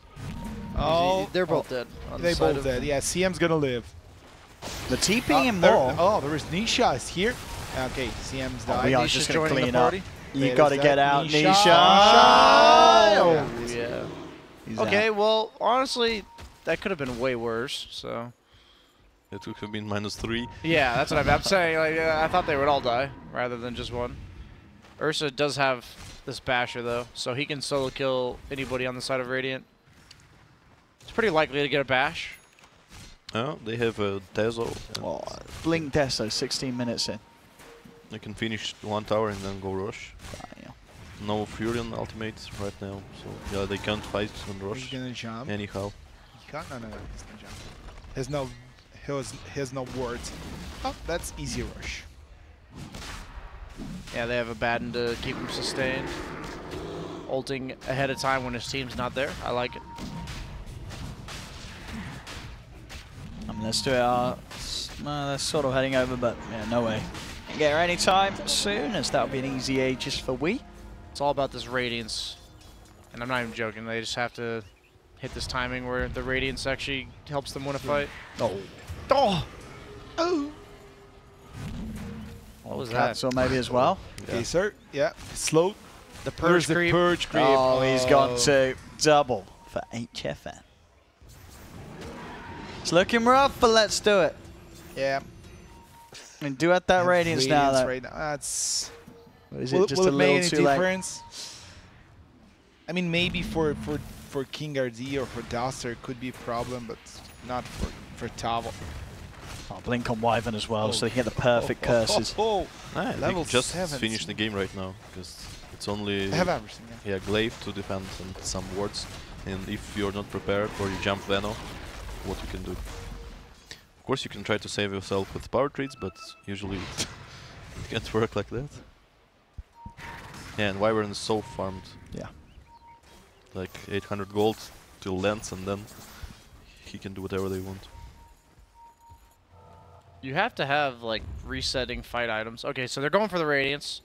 Oh, they're both dead. On they the side both dead. Yeah, CM's gonna live. The TPing him more. Oh, there is Nisha is here. Okay, CM's died. We are Nisha's just gonna joining clean the up. party. You got to get out, Nisha. Oh, yeah. He's Okay, out. well, honestly, that could have been way worse. So. It would have been -3. Yeah, that's what I'm saying. Like, I thought they would all die rather than just one. Ursa does have this Basher though, so he can solo kill anybody on the side of Radiant. It's pretty likely to get a bash. Oh, they have a Tezo. Oh, Blink Deso, 16 minutes in. They can finish 1 tower and then go rush. Yeah. No Furion ultimate right now, so yeah, they can't fight and rush. He's gonna jump. Anyhow. He can't. No, he's gonna jump. Has no words. Oh, that's easy rush. Yeah, they have a Baden to keep him sustained. Ulting ahead of time when his team's not there. I like it. I mean, let's do it. They're sort of heading over, but yeah, no way. Can get her anytime soon, as that'll be an easy Aegis for we. It's all about this Radiance. And I'm not even joking. They just have to hit this timing where the Radiance actually helps them win a fight. Oh. Oh! Oh! What was that? So maybe as well. Okay, sir. Yeah, slow. The Purge There's creep. the Purge creep. Oh, he's gone to double for HFN. It's looking rough, but let's do it. Yeah. I mean, do have that Radiance now, though. Right now. That's. Is Will it just it a make little any too late? difference? I mean, maybe for King RD or for Duster it could be a problem, but not for Tavo. Oh, Blink on Wyvern as well, so they get the perfect curses. I Level think just 7. finish the game right now, because it's only They have everything. Yeah. Glaive to defend and some wards, and if you're not prepared or you jump Veno, what you can do? Of course you can try to save yourself with power treats, but usually it can't work like that. Yeah, and Wyvern is so farmed. Yeah. Like 800 gold till Lance, and then he can do whatever they want. You have to have, like, resetting fight items. Okay, so they're going for the Radiance.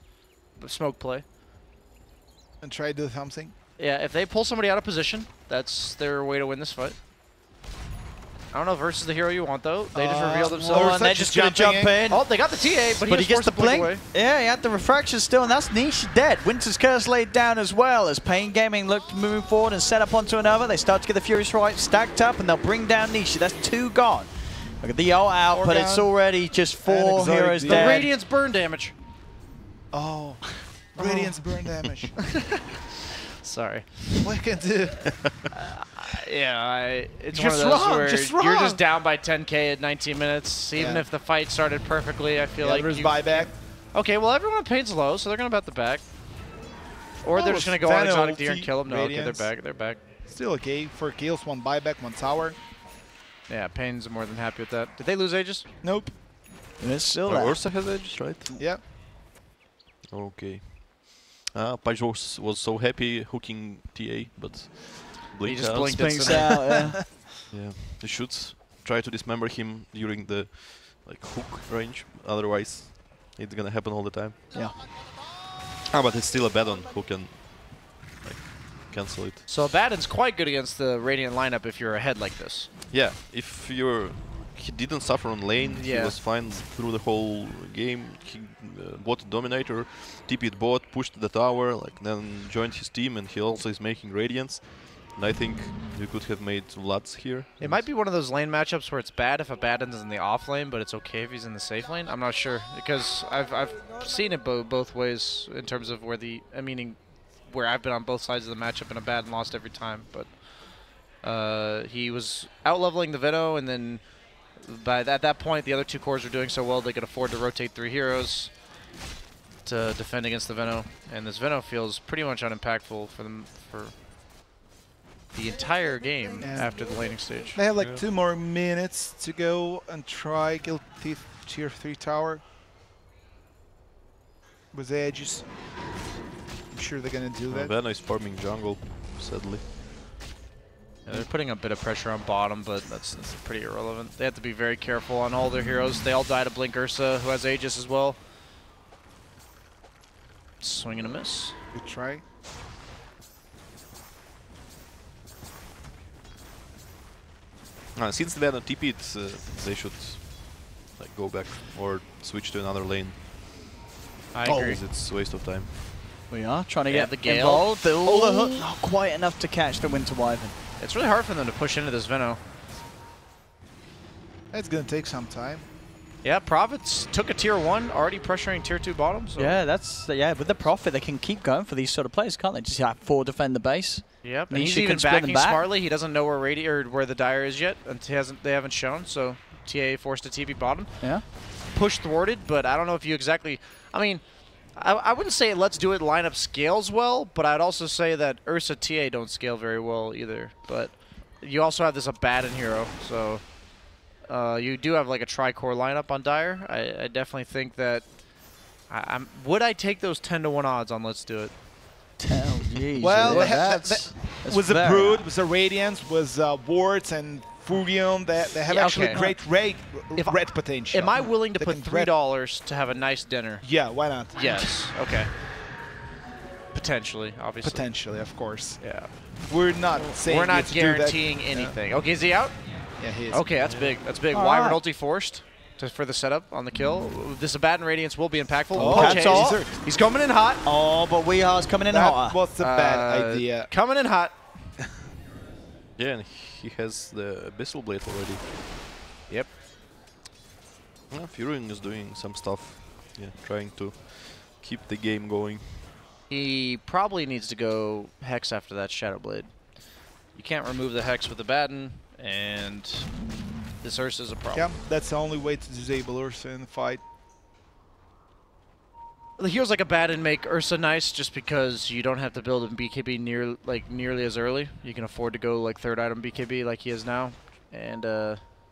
Smoke play. And try to do something. Yeah, if they pull somebody out of position, that's their way to win this fight. I don't know if Versus the hero you want, though. They just reveal themselves. Oh, and they're just going to jump in. Oh, they got the TA, but he gets the blink. Away. Yeah, he had the refraction still, and that's Nisha dead. Winter's Curse laid down as well as paiN Gaming look to move forward and set up onto another. They start to get the Furious Right stacked up, and they'll bring down Nisha. That's 2 gone. Look at the ult out, but it's already just 4 heroes The dead. Radiance burn damage. Oh, Radiance burn damage. Sorry. What can do? Yeah, it's Just one of those wrong, where just you're wrong. just down by 10k at 19 minutes. Even if the fight started perfectly, I feel like there's you... buyback. Okay, well, everyone pain's low, so they're going to bet the back. Or they're just going to go on Veno, Exotic Deer and ulti, kill them. No, okay, Radiance. they're back. Still okay. 4 kills, 1 buyback, 1 tower. Yeah, paiN's more than happy with that. Did they lose Aegis? Nope. It's still there. Ursa has edges, right? Yeah. Okay. paiN was so happy hooking TA, but He just out. blinked Blinks it. out, yeah. Yeah, you should try to dismember him during the hook range. Otherwise, it's gonna happen all the time. Yeah. But it's still a Badon who can cancel it. So Abaddon's quite good against the Radiant lineup if you're ahead like this. Yeah, if you're he didn't suffer on lane. Yeah. He was fine through the whole game. He bought Dominator, TP'd bot, pushed the tower, like then joined his team, and he also is making Radiance. And I think we could have made Vlads here. It might be one of those lane matchups where it's bad if a Baden's in the off lane, but it's okay if he's in the safe lane. I'm not sure, because I've seen it both ways in terms of where where I've been on both sides of the matchup and a Baden lost every time. But he was out-leveling the Veno, and then at that point the other two cores were doing so well they could afford to rotate 3 heroes to defend against the Veno, and this Veno feels pretty much unimpactful for them for the entire game after the laning stage. They have like 2 more minutes to go and try kill Thief tier 3 tower with the edges. I'm sure they're gonna do that. Veno is farming jungle, sadly. Yeah, they're putting a bit of pressure on bottom, but that's pretty irrelevant. They have to be very careful on all their heroes. They all die to Blink Ursa, who has Aegis as well. Swing and a miss. Good try. Since they're not TP'd, they should like go back or switch to another lane. I agree. Because it's a waste of time. We are trying to get the Gale. involved. All the hook, not quite enough to catch the Winter Wyvern. It's really hard for them to push into this Veno. It's gonna take some time. Yeah, Prophets took a tier 1, already pressuring tier 2 bottom. So. Yeah, with the Prophet, they can keep going for these sort of plays, can't they? Just have 4 defend the base. Yep, and Nisha he's even can split them backing back. smartly. He doesn't know where the Dire is yet, and they haven't shown. So TA forced to TP bottom. Yeah. Push thwarted, but I don't know if you exactly. I mean, I wouldn't say Let's Do It lineup scales well, but I'd also say that Ursa TA don't scale very well either. But you also have this Abaddon hero, so you do have like a tri-core lineup on Dire. I definitely think that. Would I take those 10-to-1 odds on Let's Do It? Oh, geez. Well, that's with the Brood, with the Radiance, with Wards and Furion, they have actually great red potential. Am I willing to They put can $3 to have a nice dinner? Yeah, why not? Yes. Okay. Potentially, obviously. Potentially, of course. Yeah. We're not saying We're not to do that. guaranteeing anything. Okay, is he out? Yeah, he is. Okay, that's big. That's big. All Wyvern right. ulti forced for the setup on the kill. This Abaddon Radiance will be impactful. Oh, Chase. that's He's coming in hot. Oh, but Weehar's coming in That hotter. was a bad idea. Coming in hot. Yeah, and he has the Abyssal Blade already. Yep. Yeah, Furion is doing some stuff. Yeah, trying to keep the game going. He probably needs to go Hex after that Shadow Blade. You can't remove the Hex with Abaddon, and this Ursa is a problem. Yeah, that's the only way to disable Ursa in the fight. The heroes like Abaddon make Ursa nice just because you don't have to build a BKB nearly as early. You can afford to go like 3rd item BKB like he is now, and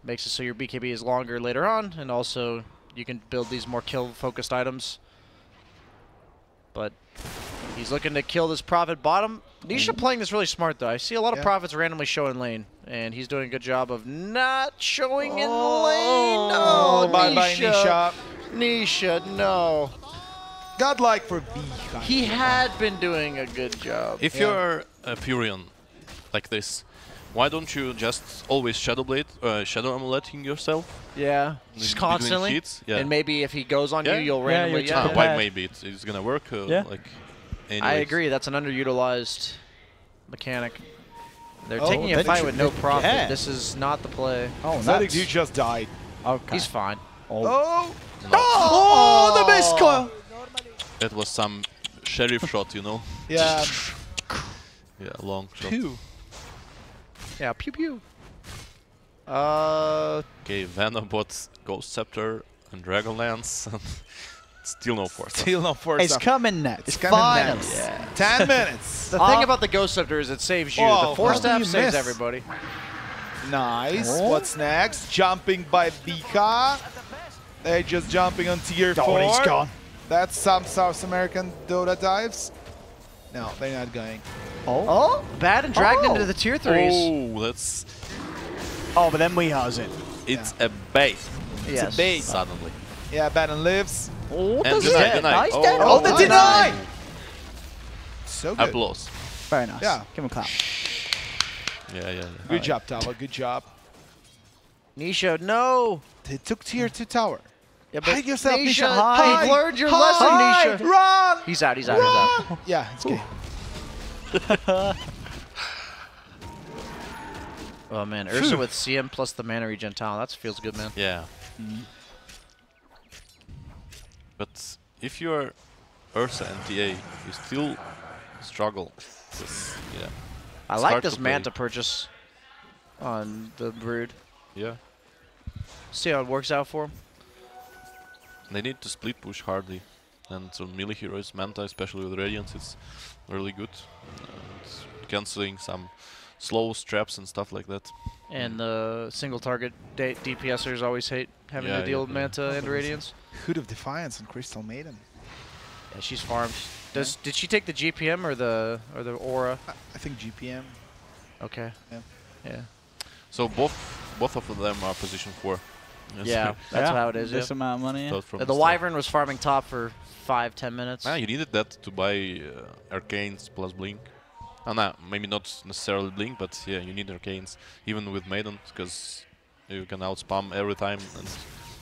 makes it so your BKB is longer later on, and also you can build these more kill-focused items. But he's looking to kill this Prophet bottom. Nisha playing this really smart though. I see a lot of Prophets randomly show in lane, and he's doing a good job of not showing in lane. No, Bye-bye, Nisha. Nisha, no. Godlike for B. He had been doing a good job. If you're a Furion like this, why don't you just always Shadow Blade, Shadow Amuleting yourself? Yeah, just between constantly. hits? Yeah. And maybe if he goes on Yeah. you, you'll Yeah, randomly. you're Yeah, just Why maybe it's gonna work? Yeah. Like, I anyways. agree. That's an underutilized mechanic. They're Oh, taking a that fight should- with no profit. yeah. This is not the play. Oh, Zedek, nuts. you just died. Okay. He's fine. Oh! Oh, the miscoil! That was some sheriff shot, you know? Yeah. Yeah, long shot. Pew. Yeah, pew pew. Uh, Okay, Venom bought Ghost Scepter and Dragonlance, and still no force. Still no force. It's coming next. It's coming Finally. next. Yeah. 10 minutes. the thing about the Ghost Scepter is it saves you. Whoa, The Force how do you Staff saves miss? everybody. Nice. Oh. What's next? Jumping by Bika. They're just jumping on tier 4. He's gone. That's some South American Dota dives. No, they're not going. Oh. Bad and dragged Oh. into the tier 3s. Oh, that's... Oh, but then Weehar's in. It's a bait, It's a bait. suddenly. Yeah, Baron lives. Oh, And does deny, it? deny. Nice Oh. dead. Oh, the nice. deny! So good. Applause. Very nice. Yeah. Give him a clap. Yeah. Good job, Tava. Good job. Nisha, no! They took tier 2 tower. Yeah, but Hide yourself, Nisha. Nisha. You've learned your lesson, Nisha. Run! He's out, he's out, he's out. Yeah, it's okay. Oh man, Ursa with CM plus the mana regen talent. That feels good, man. Yeah. But if you're Ursa and TA, you still struggle. Yeah. I like this Manta purchase on the Brood. Yeah. See how it works out for him. They need to split push hardly. And so melee heroes, Manta, especially with Radiance, is really good. Canceling some slow traps and stuff like that. And the single target DPSers always hate having to deal with Manta and Radiance. Hood of Defiance and Crystal Maiden. Yeah, she's farmed. Did she take the GPM or the Aura? I think GPM. Okay. Yeah. So both of them are position 4. Yeah, that's how it is. This amount of money. Yeah. The Wyvern was farming top for 5-10 minutes. You needed that to buy Arcanes plus Blink. No, maybe not necessarily Blink, but yeah, you need Arcanes even with Maiden, because you can outspam every time and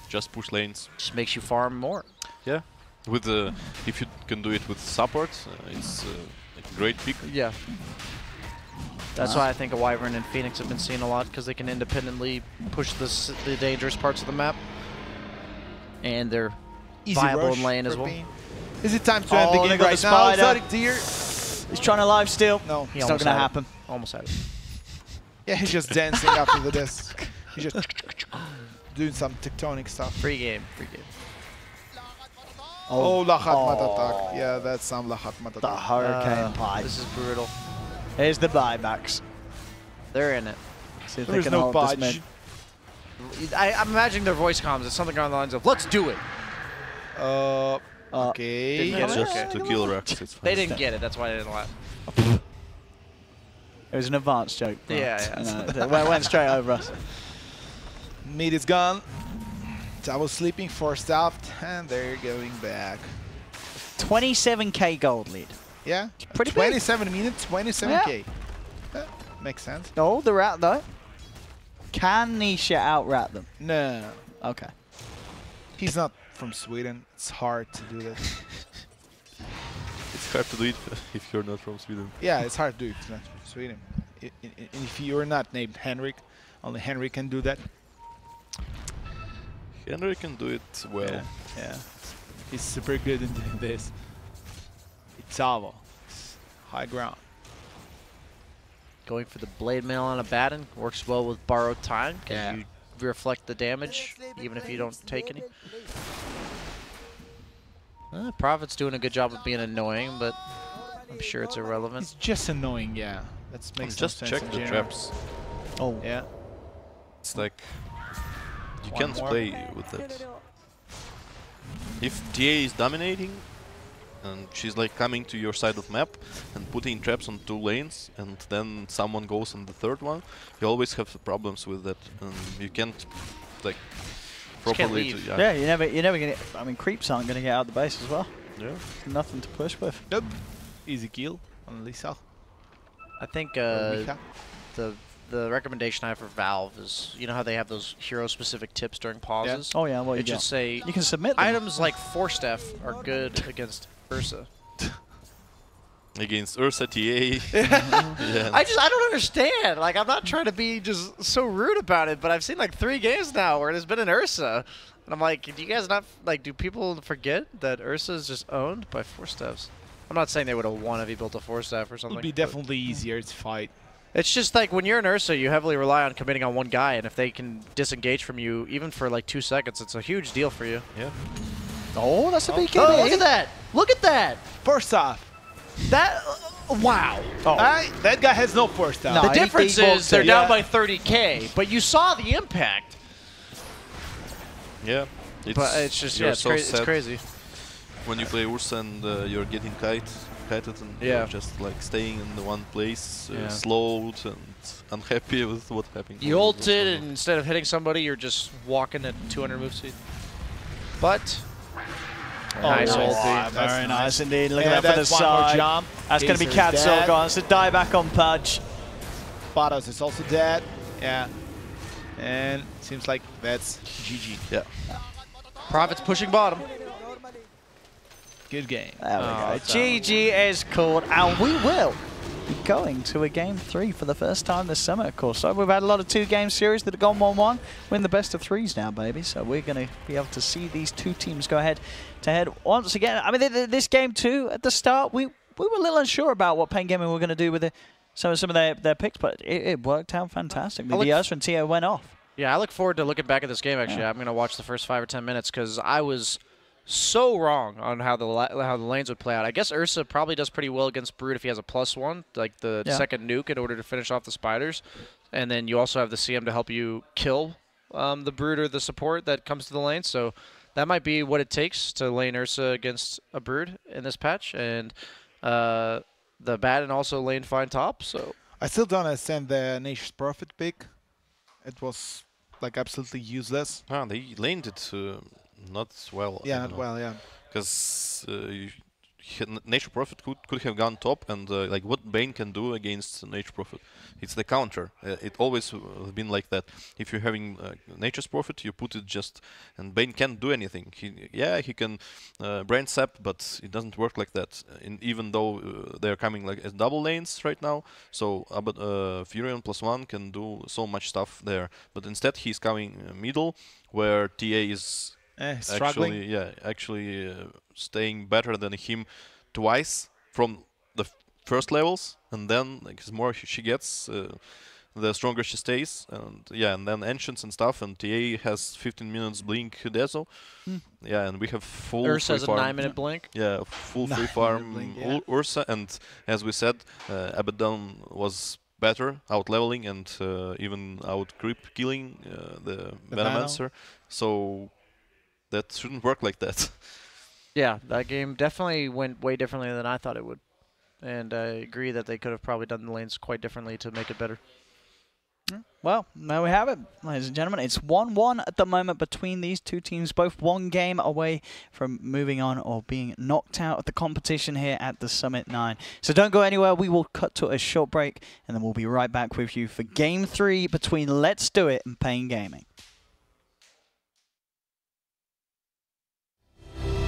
just push lanes. Just makes you farm more. Yeah, with if you can do it with support, it's a great pick. Yeah. That's why I think a Wyvern and Phoenix have been seen a lot, because they can independently push the dangerous parts of the map. And they're viable in lane as well. Is it time to end the game right now? Exotic Deer. He's trying to live steal. No, it's not going to happen. Almost had it. Yeah, he's just dancing after the disc. He's just doing some tectonic stuff. Free game, free game. Oh, Lahat Matatak. Yeah, that's some Lahat Matatak. The Hurricane Pie. This is brutal. Here's the buybacks. They're in it. See if There's they can no hold this budge. I'm imagining their voice comms. It's something along the lines of, let's do it. Okay. Didn't get it. Just to kill Rex, it's fine. They didn't get it. That's why they didn't laugh. It was an advanced joke. Bro. Yeah. It went straight over us. Mid is gone. Double sleeping, forced out, and they're going back. 27k gold lead. Yeah, pretty big. 27 minutes, 27k. Yeah. Makes sense. Oh, they're out though. Can Nisha out-rat them? No. Okay. He's not from Sweden. It's hard to do that. It's hard to do it if you're not from Sweden. Yeah, it's hard to do it if you're not from Sweden. If you're not named Henrik, only Henrik can do that. Henry can do it well. Yeah. He's super good in doing this. Itavo. High ground. Going for the blade mail on a Batten works well with borrowed time. Yeah. You reflect the damage even if you don't take any. Prophet's doing a good job of being annoying, but I'm sure it's irrelevant. It's just annoying, yeah. That makes no Just sense check in the general. traps. Oh. Yeah. It's like you One can't more. play with that. If TA is dominating and she's like coming to your side of map and putting traps on 2 lanes, and then someone goes on the 3rd one, you always have problems with that, and you can't like properly. leave. Yeah, you're never gonna. I mean, creeps aren't gonna get out of the base as well. Yeah. Nothing to push with. Nope. Easy kill on Lisa. I think Or Mika. the recommendation I have for Valve is, you know how they have those hero-specific tips during pauses? Oh yeah, well you It should say you can submit them. items like Force Staff are good against Ursa. Against Ursa TA. Yeah. I don't understand. Like, I'm not trying to be just so rude about it, but I've seen like 3 games now where there's been an Ursa, and I'm like, do you guys not do people forget that Ursa is just owned by Force Staffs? I'm not saying they would have won if he built a Force Staff or It something. would be definitely easier to fight. It's just like when you're an Ursa, you heavily rely on committing on one guy, and if they can disengage from you even for like 2 seconds, it's a huge deal for you. Yeah. Oh, that's a big Oh, hit. look at that! Look at that! First off, That wow! Oh. that guy has no first off. No, The he difference defaulted is they're it. down by 30k, but you saw the impact. Yeah. But it's just you're it's so crazy. It's sad crazy. when you play Ursa and you're getting kited and Yeah. you're just like staying in the one place, Yeah. slowed and unhappy with what happened. You ulted, and instead of hitting somebody, you're just walking at 200 move speed. But nice nice. ulti. That's Very nice. nice indeed. Look Yeah, at that for the that's one more side. jump. That's going to be Gazer is Katsil dead. gone. So die back on Pudge. Baros is also dead. Yeah. And seems like that's GG. Yeah. Profits pushing bottom. Good game. There we go. GG is called, and we will be going to a Game 3 for the first time this summer, of course. So we've had a lot of 2-game series that have gone 1-1. We're in the best of 3s now, baby. So we're going to be able to see these two teams go head to head once again. I mean, this game 2 at the start, we were a little unsure about what paiN Gaming were going to do with some of their picks, but it worked out fantastically. The Ursa and Tio went off. Yeah, I look forward to looking back at this game, actually. Yeah. I'm going to watch the first 5 or 10 minutes because I was so wrong on how the lanes would play out. I guess Ursa probably does pretty well against Brood if he has a +1, like the second nuke in order to finish off the spiders. And then you also have the CM to help you kill the Brood or the support that comes to the lane. So that might be what it takes to lane Ursa against a Brood in this patch. And the Batten also lane fine top. So I still don't understand the Nature's Prophet pick. It was like absolutely useless. Ah, they laned it not well. Yeah, not well, yeah. Because Nature Prophet could have gone top, and like what paiN can do against Nature Prophet, it's the counter. It always been like that. If you're having Nature's Prophet, you put it just, and paiN can't do anything. He can brain sap, but it doesn't work like that. Even though they're coming like as double lanes right now, so Furion +1 can do so much stuff there. But instead, he's coming middle, where TA is struggling. Actually staying better than him twice from the first levels, and then like the more she gets, the stronger she stays, and then Ancients and stuff, and TA has 15 minutes blink Deso. Yeah, and we have full Ursa has a farm. 9-minute blink. Yeah, full free farm blink, yeah. Ursa, and as we said, Abaddon was better out leveling and even out creep killing the Venomancer. So that shouldn't work like that. Yeah, that game definitely went way differently than I thought it would. And I agree that they could have probably done the lanes quite differently to make it better. Well, there we have it, ladies and gentlemen. It's 1-1 at the moment between these two teams, both one game away from moving on or being knocked out of the competition here at the Summit 9. So don't go anywhere. We will cut to a short break, and then we'll be right back with you for Game 3 between Let's Do It and paiN Gaming.